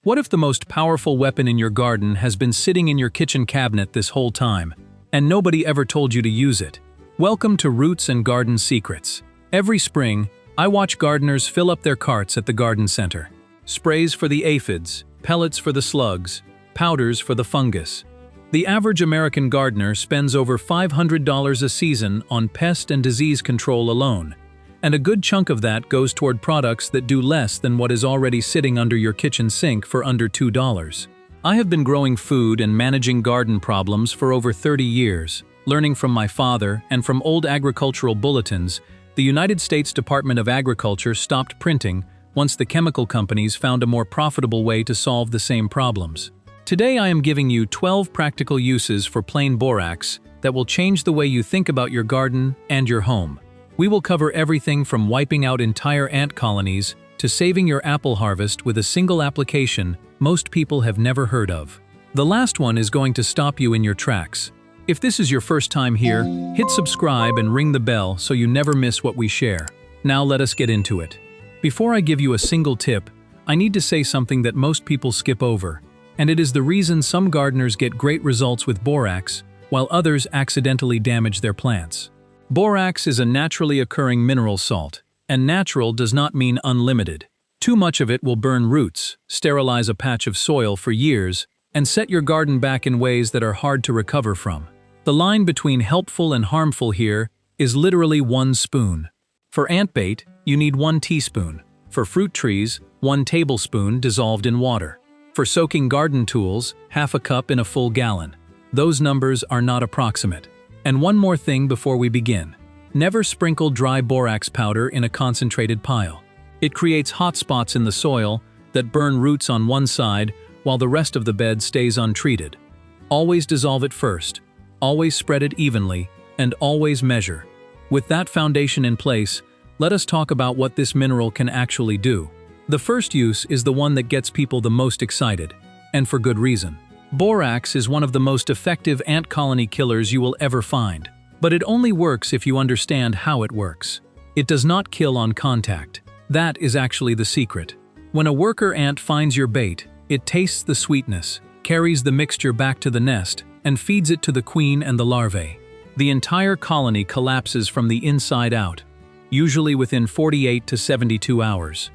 What if the most powerful weapon in your garden has been sitting in your kitchen cabinet this whole time, and nobody ever told you to use it? Welcome to Roots and Garden Secrets. Every spring, I watch gardeners fill up their carts at the garden center. Sprays for the aphids, pellets for the slugs, powders for the fungus. The average American gardener spends over $500 a season on pest and disease control alone, and a good chunk of that goes toward products that do less than what is already sitting under your kitchen sink for under $2. I have been growing food and managing garden problems for over 30 years, learning from my father and from old agricultural bulletins. The United States Department of Agriculture stopped printing once the chemical companies found a more profitable way to solve the same problems. Today I am giving you 12 practical uses for plain borax that will change the way you think about your garden and your home. We will cover everything from wiping out entire ant colonies to saving your apple harvest with a single application most people have never heard of. The last one is going to stop you in your tracks. If this is your first time here, hit subscribe and ring the bell so you never miss what we share. Now let us get into it. Before I give you a single tip, I need to say something that most people skip over, and it is the reason some gardeners get great results with borax, while others accidentally damage their plants. Borax is a naturally occurring mineral salt, and natural does not mean unlimited. Too much of it will burn roots, sterilize a patch of soil for years, and set your garden back in ways that are hard to recover from. The line between helpful and harmful here is literally 1 spoon. For ant bait, you need 1 teaspoon. For fruit trees, 1 tablespoon dissolved in water. For soaking garden tools, half a cup in a full gallon. Those numbers are not approximate. And one more thing before we begin. Never sprinkle dry borax powder in a concentrated pile. It creates hot spots in the soil that burn roots on one side while the rest of the bed stays untreated. Always dissolve it first, always spread it evenly, and always measure. With that foundation in place, let us talk about what this mineral can actually do. The first use is the one that gets people the most excited, and for good reason. Borax is one of the most effective ant colony killers you will ever find, but it only works if you understand how it works. It does not kill on contact. That is actually the secret. When a worker ant finds your bait, it tastes the sweetness, carries the mixture back to the nest, and feeds it to the queen and the larvae. The entire colony collapses from the inside out, usually within 48 to 72 hours.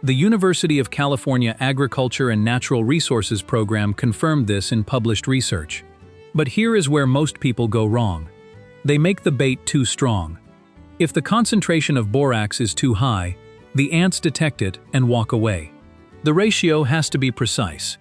The University of California Agriculture and Natural Resources program confirmed this in published research. But here is where most people go wrong. They make the bait too strong. If the concentration of borax is too high, the ants detect it and walk away. The ratio has to be precise.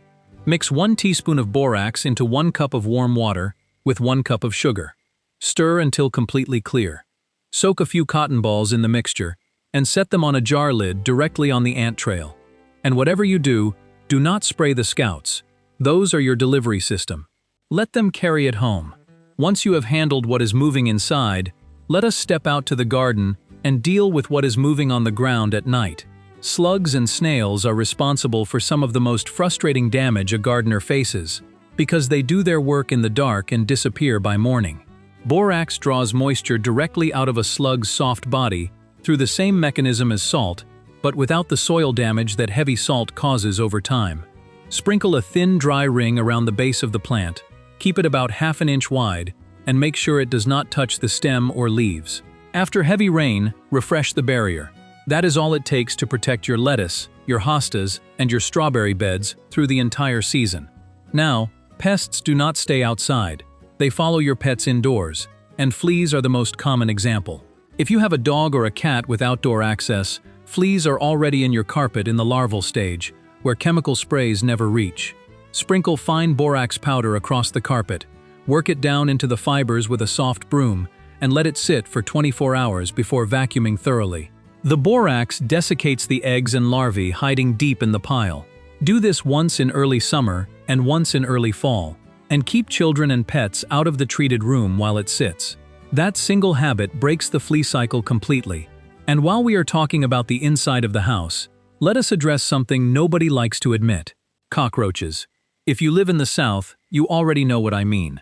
Mix 1 teaspoon of borax into 1 cup of warm water with 1 cup of sugar. Stir until completely clear. Soak a few cotton balls in the mixture and set them on a jar lid directly on the ant trail. And whatever you do, do not spray the scouts. Those are your delivery system. Let them carry it home. Once you have handled what is moving inside, let us step out to the garden and deal with what is moving on the ground at night. Slugs and snails are responsible for some of the most frustrating damage a gardener faces, because they do their work in the dark and disappear by morning. Borax draws moisture directly out of a slug's soft body through the same mechanism as salt, but without the soil damage that heavy salt causes over time. Sprinkle a thin, dry ring around the base of the plant, keep it about ½ an inch wide, and make sure it does not touch the stem or leaves. After heavy rain, refresh the barrier. That is all it takes to protect your lettuce, your hostas, and your strawberry beds through the entire season. Now, pests do not stay outside. They follow your pets indoors, and fleas are the most common example. If you have a dog or a cat with outdoor access, fleas are already in your carpet in the larval stage, where chemical sprays never reach. Sprinkle fine borax powder across the carpet, work it down into the fibers with a soft broom, and let it sit for 24 hours before vacuuming thoroughly. The borax desiccates the eggs and larvae hiding deep in the pile. Do this once in early summer and once in early fall, and keep children and pets out of the treated room while it sits. That single habit breaks the flea cycle completely. And while we are talking about the inside of the house, let us address something nobody likes to admit: cockroaches. If you live in the South, you already know what I mean.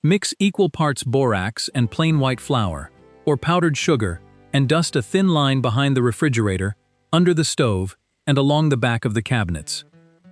Mix equal parts borax and plain white flour, or powdered sugar, and dust a thin line behind the refrigerator, under the stove, and along the back of the cabinets.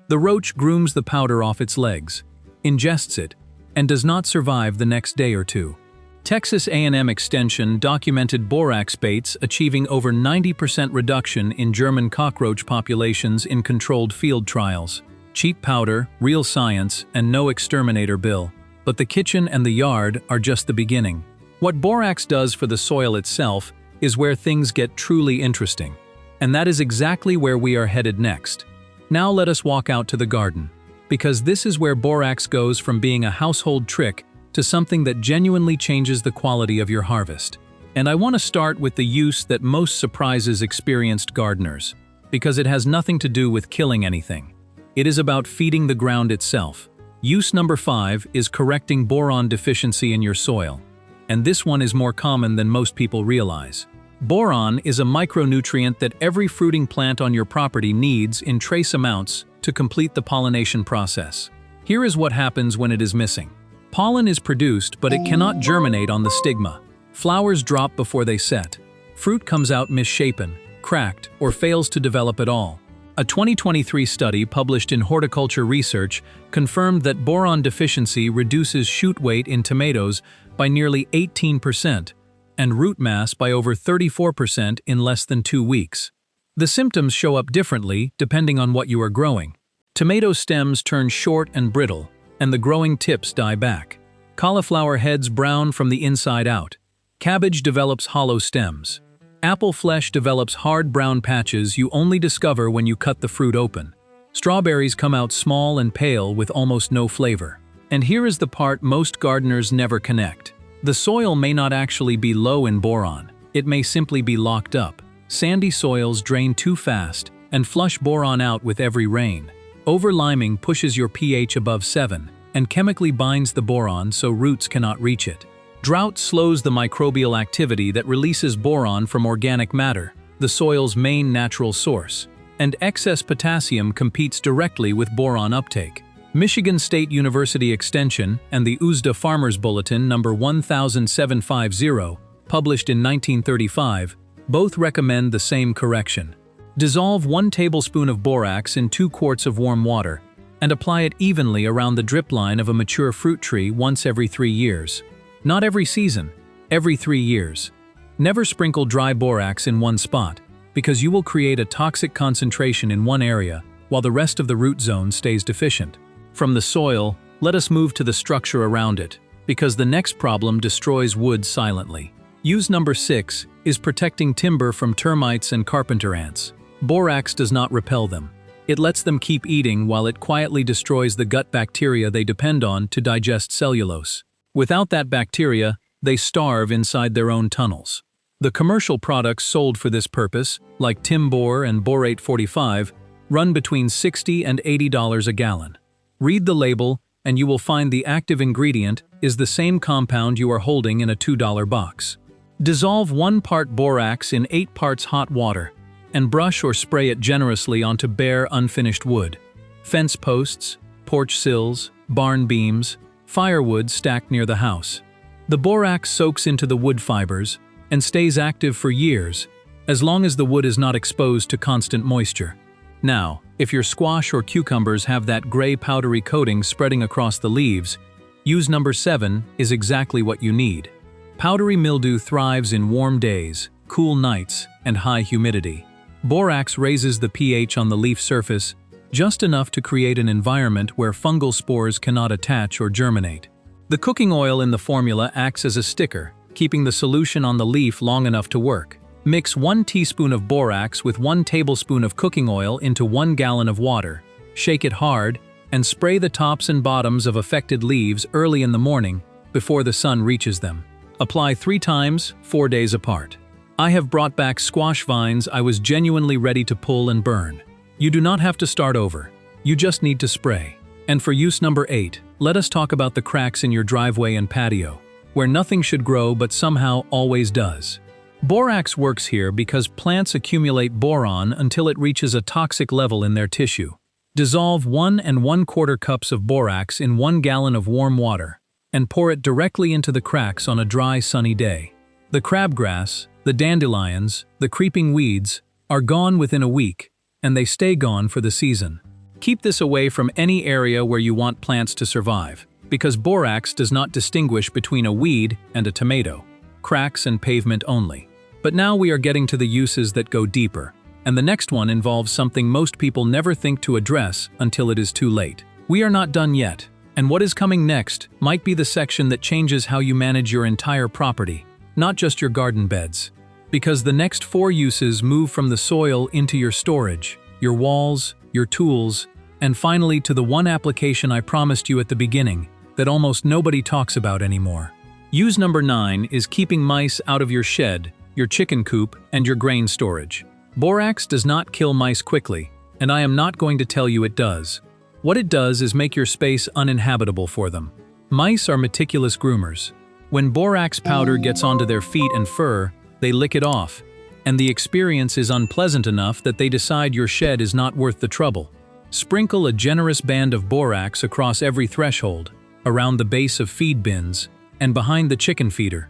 The roach grooms the powder off its legs, ingests it, and does not survive the next day or two. Texas A&M Extension documented borax baits achieving over 90% reduction in German cockroach populations in controlled field trials. Cheap powder, real science, and no exterminator bill. But the kitchen and the yard are just the beginning. What borax does for the soil itself is where things get truly interesting. And that is exactly where we are headed next. Now let us walk out to the garden. Because this is where borax goes from being a household trick to something that genuinely changes the quality of your harvest. And I want to start with the use that most surprises experienced gardeners, because it has nothing to do with killing anything. It is about feeding the ground itself. Use number 5 is correcting boron deficiency in your soil. And this one is more common than most people realize. Boron is a micronutrient that every fruiting plant on your property needs in trace amounts to complete the pollination process. Here is what happens when it is missing. Pollen is produced, but it cannot germinate on the stigma. Flowers drop before they set. Fruit comes out misshapen, cracked, or fails to develop at all. A 2023 study published in Horticulture Research confirmed that boron deficiency reduces shoot weight in tomatoes by nearly 18% and root mass by over 34% in less than 2 weeks. The symptoms show up differently depending on what you are growing. Tomato stems turn short and brittle, and the growing tips die back. Cauliflower heads brown from the inside out. Cabbage develops hollow stems. Apple flesh develops hard brown patches you only discover when you cut the fruit open. Strawberries come out small and pale with almost no flavor. And here is the part most gardeners never connect. The soil may not actually be low in boron. It may simply be locked up. Sandy soils drain too fast and flush boron out with every rain. Over-liming pushes your pH above 7 and chemically binds the boron so roots cannot reach it. Drought slows the microbial activity that releases boron from organic matter, the soil's main natural source, and excess potassium competes directly with boron uptake. Michigan State University Extension and the USDA Farmers Bulletin No. 10750, published in 1935, both recommend the same correction. Dissolve 1 tablespoon of borax in 2 quarts of warm water and apply it evenly around the drip line of a mature fruit tree once every 3 years. Not every season, every 3 years. Never sprinkle dry borax in one spot, because you will create a toxic concentration in one area while the rest of the root zone stays deficient. From the soil, let us move to the structure around it, because the next problem destroys wood silently. Use number 6 is protecting timber from termites and carpenter ants. Borax does not repel them. It lets them keep eating while it quietly destroys the gut bacteria they depend on to digest cellulose. Without that bacteria, they starve inside their own tunnels. The commercial products sold for this purpose, like Timbor and Borate 45, run between $60 and $80 a gallon. Read the label, and you will find the active ingredient is the same compound you are holding in a $2 box. Dissolve 1 part borax in 8 parts hot water, and brush or spray it generously onto bare, unfinished wood. Fence posts, porch sills, barn beams, firewood stacked near the house. The borax soaks into the wood fibers and stays active for years, as long as the wood is not exposed to constant moisture. Now, if your squash or cucumbers have that gray powdery coating spreading across the leaves, use number 7 is exactly what you need. Powdery mildew thrives in warm days, cool nights, and high humidity. Borax raises the pH on the leaf surface just enough to create an environment where fungal spores cannot attach or germinate. The cooking oil in the formula acts as a sticker, keeping the solution on the leaf long enough to work. Mix 1 teaspoon of borax with 1 tablespoon of cooking oil into 1 gallon of water. Shake it hard, and spray the tops and bottoms of affected leaves early in the morning before the sun reaches them. Apply 3 times, 4 days apart. I have brought back squash vines I was genuinely ready to pull and burn. You do not have to start over. You just need to spray. And for use number 8, let us talk about the cracks in your driveway and patio, where nothing should grow but somehow always does. Borax works here because plants accumulate boron until it reaches a toxic level in their tissue. Dissolve 1 1/4 cups of borax in 1 gallon of warm water and pour it directly into the cracks on a dry, sunny day. The crabgrass, the dandelions, the creeping weeds are gone within a week, and they stay gone for the season. Keep this away from any area where you want plants to survive, because borax does not distinguish between a weed and a tomato, cracks and pavement only. But now we are getting to the uses that go deeper, and the next one involves something most people never think to address until it is too late. We are not done yet, and what is coming next might be the section that changes how you manage your entire property, not just your garden beds. Because the next 4 uses move from the soil into your storage, your walls, your tools, and finally to the one application I promised you at the beginning that almost nobody talks about anymore. Use number 9 is keeping mice out of your shed, your chicken coop, and your grain storage. Borax does not kill mice quickly, and I am not going to tell you it does. What it does is make your space uninhabitable for them. Mice are meticulous groomers. When borax powder gets onto their feet and fur, they lick it off, and the experience is unpleasant enough that they decide your shed is not worth the trouble. Sprinkle a generous band of borax across every threshold, around the base of feed bins, and behind the chicken feeder.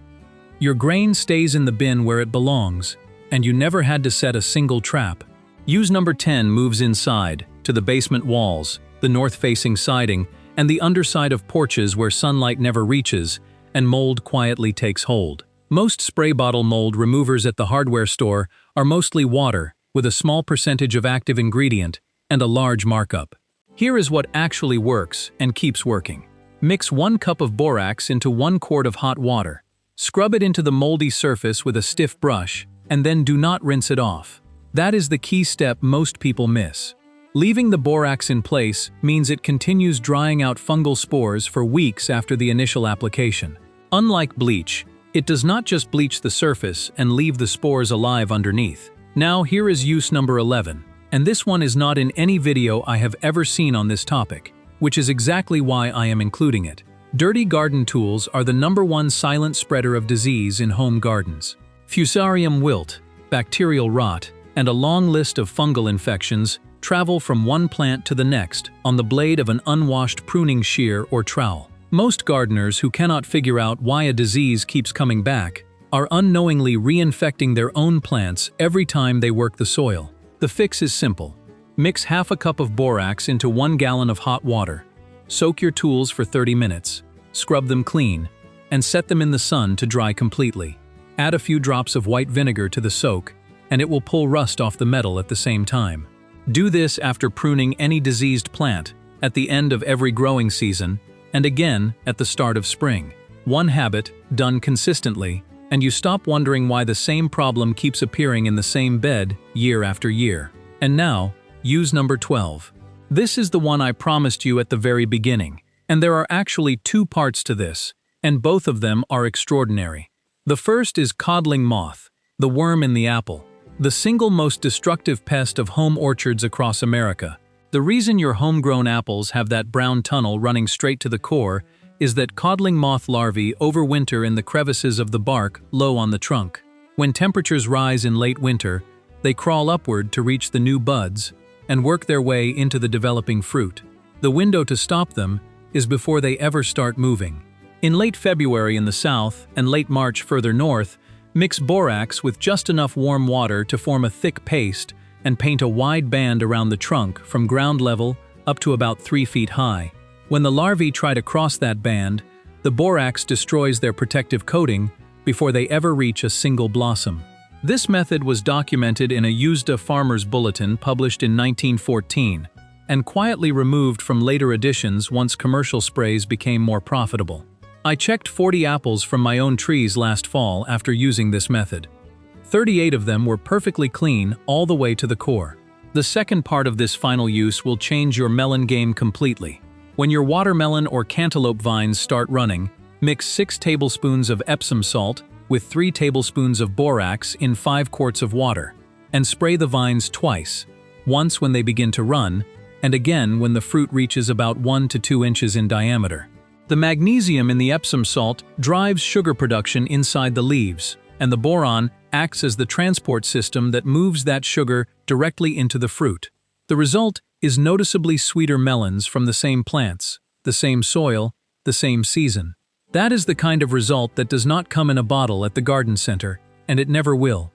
Your grain stays in the bin where it belongs, and you never had to set a single trap. Use number 10 moves inside, to the basement walls, the north-facing siding, and the underside of porches where sunlight never reaches, and mold quietly takes hold. Most spray bottle mold removers at the hardware store are mostly water, with a small percentage of active ingredient, and a large markup. Here is what actually works and keeps working. Mix 1 cup of borax into 1 quart of hot water. Scrub it into the moldy surface with a stiff brush, and then do not rinse it off. That is the key step most people miss. Leaving the borax in place means it continues drying out fungal spores for weeks after the initial application. Unlike bleach, it does not just bleach the surface and leave the spores alive underneath. Now here is use number 11. And this one is not in any video I have ever seen on this topic, which is exactly why I am including it. Dirty garden tools are the #1 silent spreader of disease in home gardens. Fusarium wilt, bacterial rot, and a long list of fungal infections travel from one plant to the next on the blade of an unwashed pruning shear or trowel. Most gardeners who cannot figure out why a disease keeps coming back are unknowingly reinfecting their own plants every time they work the soil. The fix is simple. Mix half a cup of borax into 1 gallon of hot water. Soak your tools for 30 minutes, scrub them clean, and set them in the sun to dry completely. Add a few drops of white vinegar to the soak, and it will pull rust off the metal at the same time. Do this after pruning any diseased plant, at the end of every growing season, and again at the start of spring. One habit, done consistently, and you stop wondering why the same problem keeps appearing in the same bed year after year. And now, use number 12. This is the one I promised you at the very beginning, and there are actually 2 parts to this, and both of them are extraordinary. The first is codling moth, the worm in the apple, the single most destructive pest of home orchards across America. The reason your homegrown apples have that brown tunnel running straight to the core is that codling moth larvae overwinter in the crevices of the bark low on the trunk. When temperatures rise in late winter, they crawl upward to reach the new buds and work their way into the developing fruit. The window to stop them is before they ever start moving. In late February in the south and late March further north, mix borax with just enough warm water to form a thick paste and paint a wide band around the trunk from ground level up to about 3 feet high. When the larvae try to cross that band, the borax destroys their protective coating before they ever reach a single blossom. This method was documented in a USDA Farmer's Bulletin published in 1914, and quietly removed from later editions once commercial sprays became more profitable. I checked 40 apples from my own trees last fall after using this method. 38 of them were perfectly clean all the way to the core. The second part of this final use will change your melon game completely. When your watermelon or cantaloupe vines start running, mix 6 tablespoons of Epsom salt with 3 tablespoons of borax in 5 quarts of water, and spray the vines twice, once when they begin to run, and again when the fruit reaches about 1 to 2 inches in diameter. The magnesium in the Epsom salt drives sugar production inside the leaves, and the boron acts as the transport system that moves that sugar directly into the fruit. The result is noticeably sweeter melons from the same plants, the same soil, the same season. That is the kind of result that does not come in a bottle at the garden center, and it never will.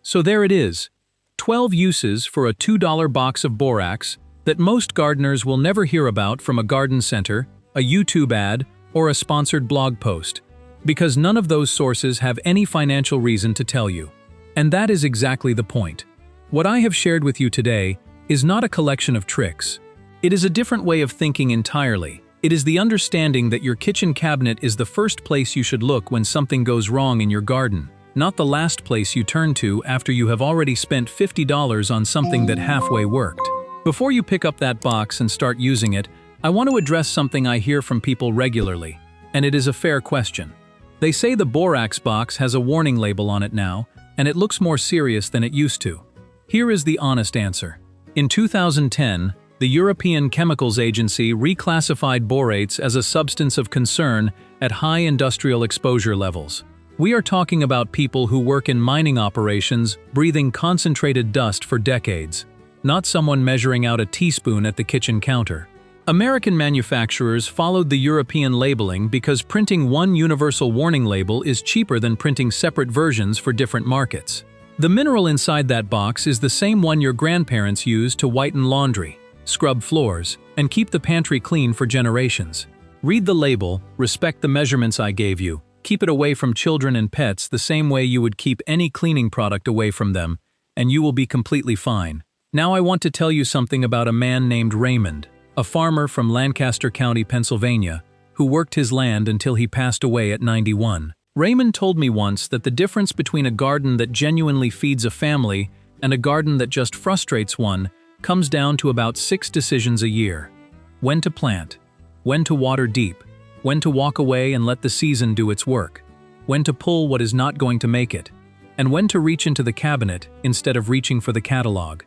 So there it is, 12 uses for a $2 box of borax that most gardeners will never hear about from a garden center, a YouTube ad, or a sponsored blog post, because none of those sources have any financial reason to tell you. And that is exactly the point. What I have shared with you today is not a collection of tricks. It is a different way of thinking entirely. It is the understanding that your kitchen cabinet is the first place you should look when something goes wrong in your garden, not the last place you turn to after you have already spent $50 on something that halfway worked. Before you pick up that box and start using it, I want to address something I hear from people regularly, and it is a fair question. They say the Borax box has a warning label on it now, and it looks more serious than it used to. Here is the honest answer. In 2010, the European Chemicals Agency reclassified borates as a substance of concern at high industrial exposure levels. We are talking about people who work in mining operations, breathing concentrated dust for decades, not someone measuring out a teaspoon at the kitchen counter. American manufacturers followed the European labeling because printing one universal warning label is cheaper than printing separate versions for different markets. The mineral inside that box is the same one your grandparents used to whiten laundry, scrub floors, and keep the pantry clean for generations. Read the label, respect the measurements I gave you, keep it away from children and pets the same way you would keep any cleaning product away from them, and you will be completely fine. Now I want to tell you something about a man named Raymond, a farmer from Lancaster County, Pennsylvania, who worked his land until he passed away at 91. Raymond told me once that the difference between a garden that genuinely feeds a family and a garden that just frustrates one comes down to about 6 decisions a year. When to plant, when to water deep, when to walk away and let the season do its work, when to pull what is not going to make it, and when to reach into the cabinet instead of reaching for the catalog.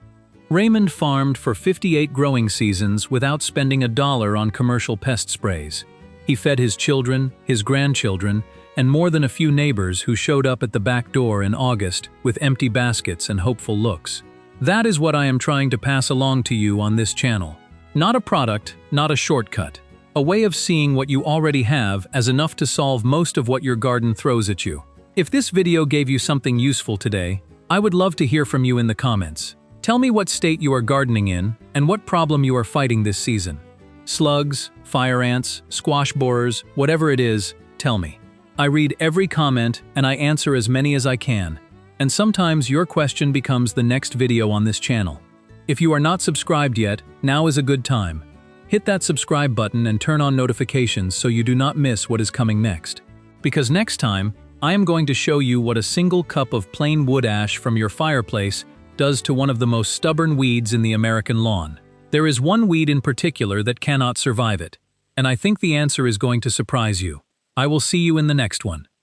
Raymond farmed for 58 growing seasons without spending $1 on commercial pest sprays. He fed his children, his grandchildren, and more than a few neighbors who showed up at the back door in August with empty baskets and hopeful looks. That is what I am trying to pass along to you on this channel. Not a product, not a shortcut. A way of seeing what you already have as enough to solve most of what your garden throws at you. If this video gave you something useful today, I would love to hear from you in the comments. Tell me what state you are gardening in and what problem you are fighting this season. Slugs, fire ants, squash borers, whatever it is, tell me. I read every comment and I answer as many as I can. And sometimes your question becomes the next video on this channel. If you are not subscribed yet, now is a good time. Hit that subscribe button and turn on notifications so you do not miss what is coming next. Because next time, I am going to show you what a single cup of plain wood ash from your fireplace does to one of the most stubborn weeds in the American lawn. There is one weed in particular that cannot survive it, and I think the answer is going to surprise you. I will see you in the next one.